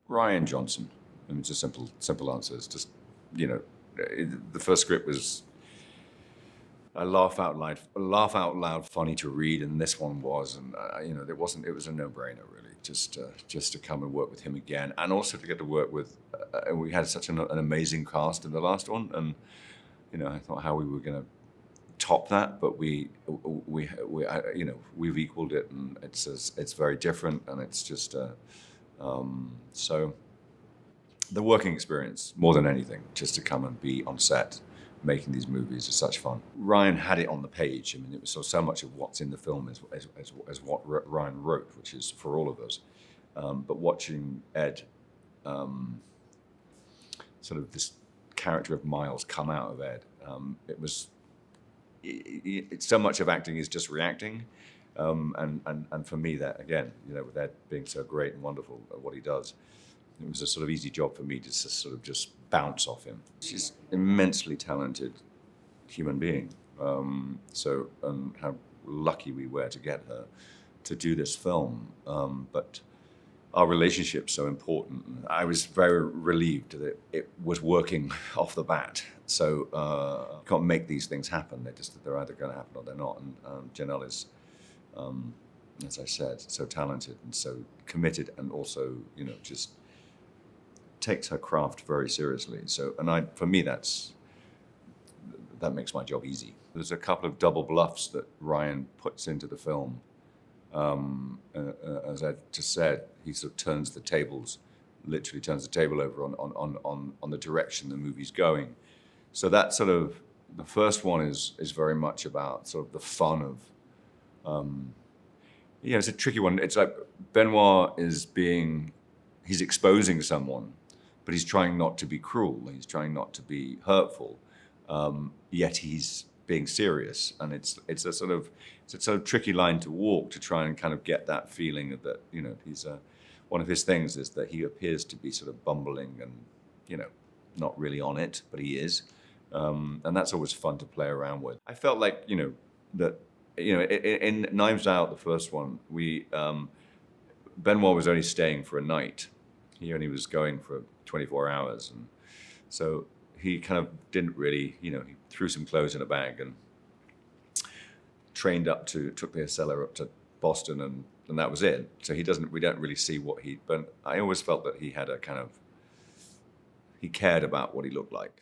Rian Johnson. I mean, it's a simple answer. It's just, you know, the first script was a laugh out loud, funny to read, and this one was, and you know, it was a no-brainer really, just to come and work with him again, and also to get to work with, we had such an amazing cast in the last one, and you know, I thought how we were going to top that, but you know, we've equaled it, and it's very different, and it's just so the working experience more than anything, just to come and be on set making these movies is such fun. Ryan had it on the page. I mean, it was so much of what's in the film as what Ryan wrote, which is for all of us. But watching Ed, sort of this character of Miles come out of Ed, it was so much of acting is just reacting, and for me that again, you know, with Ed being so great and wonderful at what he does, it was a sort of easy job for me to sort of just bounce off him. She's immensely talented human being. So, and how lucky we were to get her to do this film. But our relationship's so important. I was very relieved that it was working off the bat. So you can't make these things happen. They're either going to happen or they're not. And Janelle is, as I said, so talented and so committed, and also, you know, just takes her craft very seriously. So, and for me, that makes my job easy. There's a couple of double bluffs that Ryan puts into the film. As I just said, he sort of turns the tables, literally turns the table over on the direction the movie's going. So that sort of, the first one is very much about sort of the fun of, you know, it's a tricky one. It's like Benoit he's exposing someone, but he's trying not to be cruel. He's trying not to be hurtful, yet he's being serious. And it's a sort of tricky line to walk, to try and kind of get that feeling that, you know, he's one of his things is that he appears to be sort of bumbling and, you know, not really on it, but he is. And that's always fun to play around with. I felt like, you know, that, you know, in Knives Out, the first one, Benoit was only staying for a night. He only was going for 24 hours. And so he kind of didn't really, you know, he threw some clothes in a bag and took the seller up to Boston, and that was it. So we don't really see but I always felt that he had he cared about what he looked like.